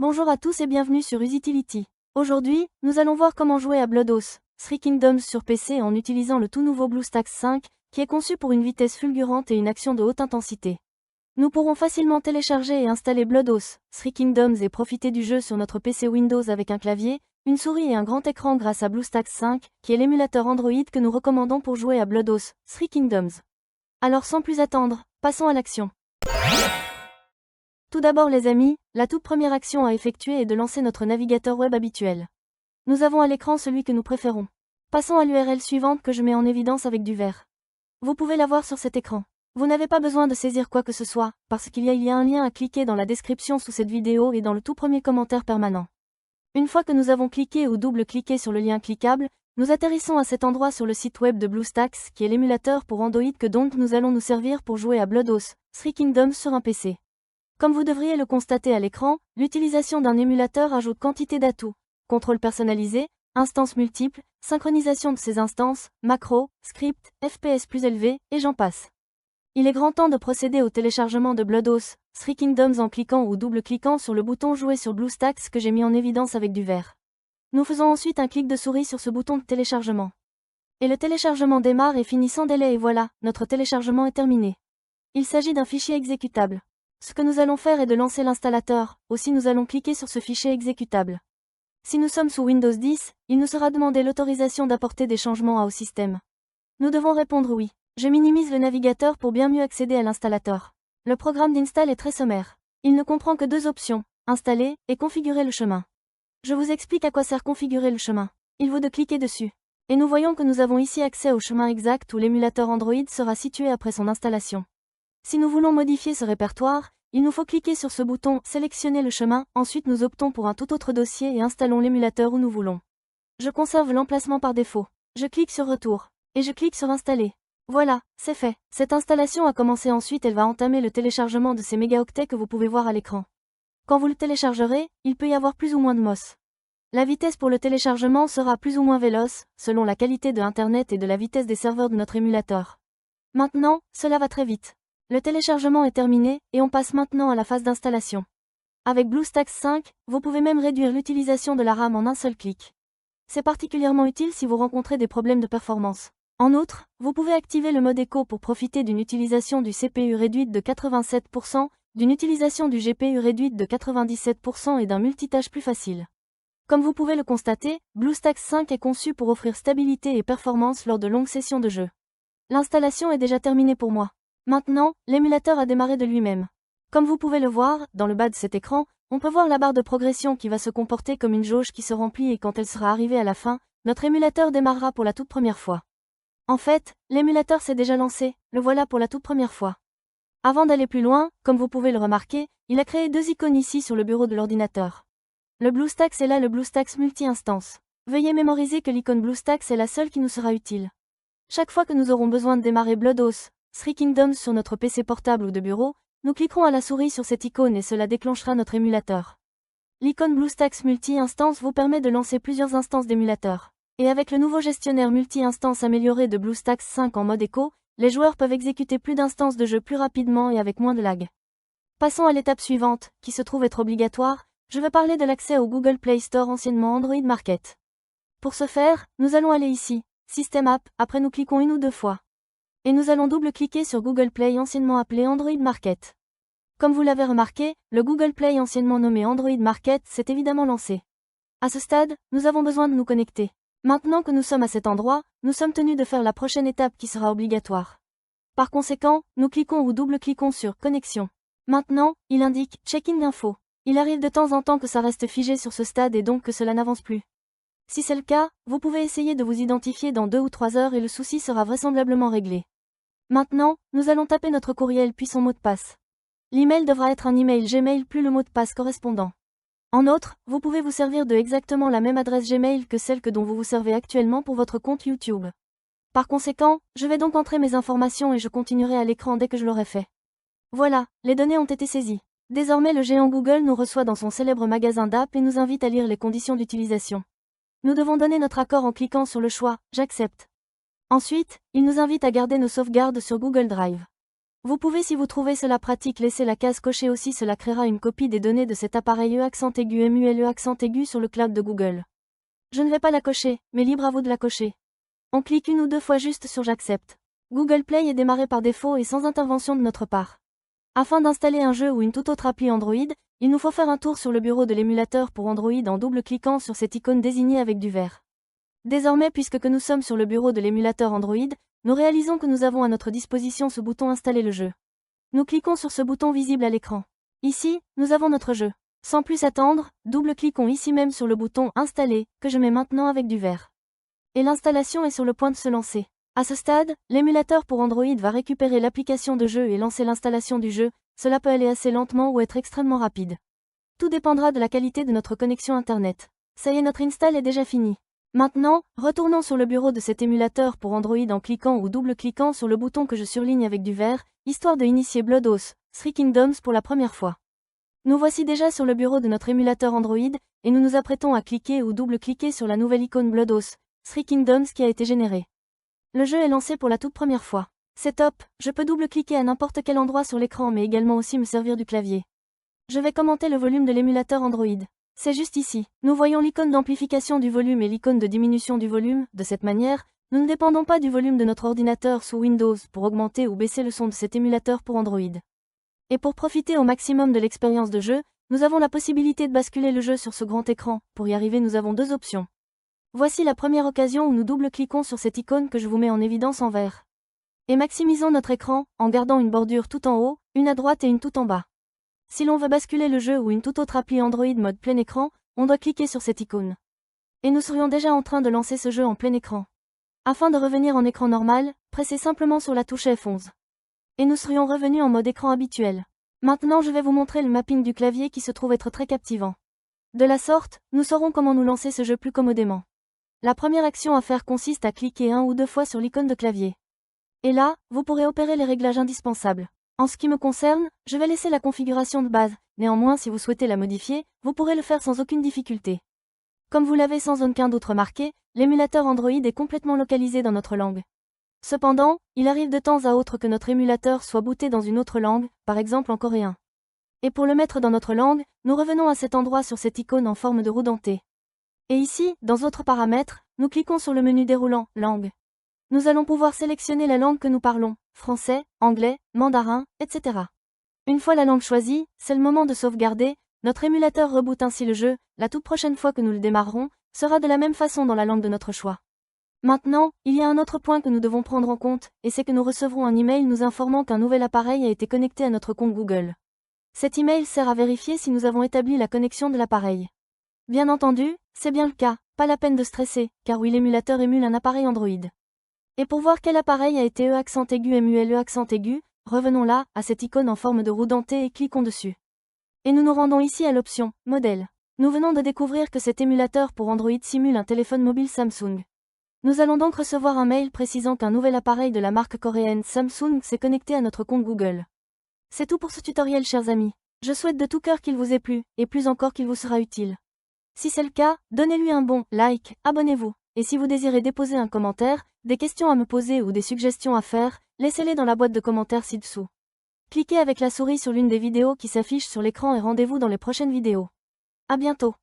Bonjour à tous et bienvenue sur Usitility. Aujourd'hui, nous allons voir comment jouer à Blood-Oath 3 Kingdoms sur PC en utilisant le tout nouveau BlueStacks 5, qui est conçu pour une vitesse fulgurante et une action de haute intensité. Nous pourrons facilement télécharger et installer Blood-Oath 3 Kingdoms et profiter du jeu sur notre PC Windows avec un clavier, une souris et un grand écran grâce à BlueStacks 5, qui est l'émulateur Android que nous recommandons pour jouer à Blood-Oath 3 Kingdoms. Alors sans plus attendre, passons à l'action. Tout d'abord les amis, la toute première action à effectuer est de lancer notre navigateur web habituel. Nous avons à l'écran celui que nous préférons. Passons à l'URL suivante que je mets en évidence avec du vert. Vous pouvez la voir sur cet écran. Vous n'avez pas besoin de saisir quoi que ce soit, parce qu'il y a un lien à cliquer dans la description sous cette vidéo et dans le tout premier commentaire permanent. Une fois que nous avons cliqué ou double-cliqué sur le lien cliquable, nous atterrissons à cet endroit sur le site web de BlueStacks qui est l'émulateur pour Android que donc nous allons nous servir pour jouer à Blood-Oath 3 Kingdoms sur un PC. Comme vous devriez le constater à l'écran, l'utilisation d'un émulateur ajoute quantité d'atouts. Contrôle personnalisé, instances multiples, synchronisation de ces instances, macros, scripts, FPS plus élevés, et j'en passe. Il est grand temps de procéder au téléchargement de Blood-Oath 3 Kingdoms en cliquant ou double-cliquant sur le bouton Jouer sur BlueStacks que j'ai mis en évidence avec du vert. Nous faisons ensuite un clic de souris sur ce bouton de téléchargement. Et le téléchargement démarre et finit sans délai et voilà, notre téléchargement est terminé. Il s'agit d'un fichier exécutable. Ce que nous allons faire est de lancer l'installateur, aussi nous allons cliquer sur ce fichier exécutable. Si nous sommes sous Windows 10, il nous sera demandé l'autorisation d'apporter des changements au système. Nous devons répondre oui. Je minimise le navigateur pour bien mieux accéder à l'installateur. Le programme d'install est très sommaire. Il ne comprend que deux options, installer et configurer le chemin. Je vous explique à quoi sert configurer le chemin. Il vaut de cliquer dessus. Et nous voyons que nous avons ici accès au chemin exact où l'émulateur Android sera situé après son installation. Si nous voulons modifier ce répertoire, il nous faut cliquer sur ce bouton « Sélectionner le chemin », ensuite nous optons pour un tout autre dossier et installons l'émulateur où nous voulons. Je conserve l'emplacement par défaut. Je clique sur « Retour » et je clique sur « Installer ». Voilà, c'est fait. Cette installation a commencé ensuite elle va entamer le téléchargement de ces mégaoctets que vous pouvez voir à l'écran. Quand vous le téléchargerez, il peut y avoir plus ou moins de MOS. La vitesse pour le téléchargement sera plus ou moins véloce, selon la qualité de Internet et de la vitesse des serveurs de notre émulateur. Maintenant, cela va très vite. Le téléchargement est terminé, et on passe maintenant à la phase d'installation. Avec BlueStacks 5, vous pouvez même réduire l'utilisation de la RAM en un seul clic. C'est particulièrement utile si vous rencontrez des problèmes de performance. En outre, vous pouvez activer le mode écho pour profiter d'une utilisation du CPU réduite de 87%, d'une utilisation du GPU réduite de 97% et d'un multitâche plus facile. Comme vous pouvez le constater, BlueStacks 5 est conçu pour offrir stabilité et performance lors de longues sessions de jeu. L'installation est déjà terminée pour moi. Maintenant, l'émulateur a démarré de lui-même. Comme vous pouvez le voir, dans le bas de cet écran, on peut voir la barre de progression qui va se comporter comme une jauge qui se remplit et quand elle sera arrivée à la fin, notre émulateur démarrera pour la toute première fois. En fait, l'émulateur s'est déjà lancé, le voilà pour la toute première fois. Avant d'aller plus loin, comme vous pouvez le remarquer, il a créé deux icônes ici sur le bureau de l'ordinateur. Le BlueStacks est là le BlueStacks multi-instance. Veuillez mémoriser que l'icône BlueStacks est la seule qui nous sera utile. Chaque fois que nous aurons besoin de démarrer Blood-Oath 3 Kingdoms sur notre PC portable ou de bureau, nous cliquerons à la souris sur cette icône et cela déclenchera notre émulateur. L'icône BlueStacks multi-instance vous permet de lancer plusieurs instances d'émulateur. Et avec le nouveau gestionnaire multi-instance amélioré de BlueStacks 5 en mode écho, les joueurs peuvent exécuter plus d'instances de jeu plus rapidement et avec moins de lag. Passons à l'étape suivante, qui se trouve être obligatoire, je vais parler de l'accès au Google Play Store anciennement Android Market. Pour ce faire, nous allons aller ici, System App, après nous cliquons une ou deux fois. Et nous allons double-cliquer sur Google Play anciennement appelé Android Market. Comme vous l'avez remarqué, le Google Play anciennement nommé Android Market s'est évidemment lancé. À ce stade, nous avons besoin de nous connecter. Maintenant que nous sommes à cet endroit, nous sommes tenus de faire la prochaine étape qui sera obligatoire. Par conséquent, nous cliquons ou double-cliquons sur Connexion. Maintenant, il indique Check-in info. Il arrive de temps en temps que ça reste figé sur ce stade et donc que cela n'avance plus. Si c'est le cas, vous pouvez essayer de vous identifier dans 2 ou 3 heures et le souci sera vraisemblablement réglé. Maintenant, nous allons taper notre courriel puis son mot de passe. L'email devra être un email Gmail plus le mot de passe correspondant. En outre, vous pouvez vous servir de exactement la même adresse Gmail que celle dont vous vous servez actuellement pour votre compte YouTube. Par conséquent, je vais donc entrer mes informations et je continuerai à l'écran dès que je l'aurai fait. Voilà, les données ont été saisies. Désormais le géant Google nous reçoit dans son célèbre magasin d'app et nous invite à lire les conditions d'utilisation. Nous devons donner notre accord en cliquant sur le choix « J'accepte ». Ensuite, il nous invite à garder nos sauvegardes sur Google Drive. Vous pouvez, si vous trouvez cela pratique, laisser la case cochée aussi, cela créera une copie des données de cet appareil MULE sur le cloud de Google. Je ne vais pas la cocher, mais libre à vous de la cocher. On clique une ou deux fois juste sur j'accepte. Google Play est démarré par défaut et sans intervention de notre part. Afin d'installer un jeu ou une toute autre appli Android, il nous faut faire un tour sur le bureau de l'émulateur pour Android en double-cliquant sur cette icône désignée avec du vert. Désormais, puisque nous sommes sur le bureau de l'émulateur Android, nous réalisons que nous avons à notre disposition ce bouton Installer le jeu. Nous cliquons sur ce bouton visible à l'écran. Ici, nous avons notre jeu. Sans plus attendre, double-cliquons ici même sur le bouton Installer, que je mets maintenant avec du vert. Et l'installation est sur le point de se lancer. À ce stade, l'émulateur pour Android va récupérer l'application de jeu et lancer l'installation du jeu. Cela peut aller assez lentement ou être extrêmement rapide. Tout dépendra de la qualité de notre connexion Internet. Ça y est, notre install est déjà fini. Maintenant, retournons sur le bureau de cet émulateur pour Android en cliquant ou double-cliquant sur le bouton que je surligne avec du vert, histoire de initier Blood Oath 3 Kingdoms pour la première fois. Nous voici déjà sur le bureau de notre émulateur Android, et nous nous apprêtons à cliquer ou double-cliquer sur la nouvelle icône Blood Oath 3 Kingdoms qui a été générée. Le jeu est lancé pour la toute première fois. C'est top, je peux double-cliquer à n'importe quel endroit sur l'écran mais également aussi me servir du clavier. Je vais commenter le volume de l'émulateur Android. C'est juste ici. Nous voyons l'icône d'amplification du volume et l'icône de diminution du volume. De cette manière, nous ne dépendons pas du volume de notre ordinateur sous Windows pour augmenter ou baisser le son de cet émulateur pour Android. Et pour profiter au maximum de l'expérience de jeu, nous avons la possibilité de basculer le jeu sur ce grand écran. Pour y arriver, nous avons deux options. Voici la première occasion où nous double-cliquons sur cette icône que je vous mets en évidence en vert. Et maximisons notre écran, en gardant une bordure tout en haut, une à droite et une tout en bas. Si l'on veut basculer le jeu ou une toute autre appli Android mode plein écran, on doit cliquer sur cette icône. Et nous serions déjà en train de lancer ce jeu en plein écran. Afin de revenir en écran normal, pressez simplement sur la touche F11. Et nous serions revenus en mode écran habituel. Maintenant je vais vous montrer le mapping du clavier qui se trouve être très captivant. De la sorte, nous saurons comment nous lancer ce jeu plus commodément. La première action à faire consiste à cliquer un ou deux fois sur l'icône de clavier. Et là, vous pourrez opérer les réglages indispensables. En ce qui me concerne, je vais laisser la configuration de base, néanmoins si vous souhaitez la modifier, vous pourrez le faire sans aucune difficulté. Comme vous l'avez sans aucun doute remarqué, l'émulateur Android est complètement localisé dans notre langue. Cependant, il arrive de temps à autre que notre émulateur soit booté dans une autre langue, par exemple en coréen. Et pour le mettre dans notre langue, nous revenons à cet endroit sur cette icône en forme de roue dentée. Et ici, dans Autres paramètres, nous cliquons sur le menu déroulant, Langue. Nous allons pouvoir sélectionner la langue que nous parlons, français, anglais, mandarin, etc. Une fois la langue choisie, c'est le moment de sauvegarder, notre émulateur reboot ainsi le jeu, la toute prochaine fois que nous le démarrerons, sera de la même façon dans la langue de notre choix. Maintenant, il y a un autre point que nous devons prendre en compte, et c'est que nous recevrons un email nous informant qu'un nouvel appareil a été connecté à notre compte Google. Cet email sert à vérifier si nous avons établi la connexion de l'appareil. Bien entendu, c'est bien le cas, pas la peine de stresser, car oui l'émulateur émule un appareil Android. Et pour voir quel appareil a été MULE, revenons là, à cette icône en forme de roue dentée et cliquons dessus. Et nous nous rendons ici à l'option « Modèle ». Nous venons de découvrir que cet émulateur pour Android simule un téléphone mobile Samsung. Nous allons donc recevoir un mail précisant qu'un nouvel appareil de la marque coréenne Samsung s'est connecté à notre compte Google. C'est tout pour ce tutoriel chers amis. Je souhaite de tout cœur qu'il vous ait plu, et plus encore qu'il vous sera utile. Si c'est le cas, donnez-lui un bon like, abonnez-vous. Et si vous désirez déposer un commentaire, des questions à me poser ou des suggestions à faire, laissez-les dans la boîte de commentaires ci-dessous. Cliquez avec la souris sur l'une des vidéos qui s'affichent sur l'écran et rendez-vous dans les prochaines vidéos. À bientôt.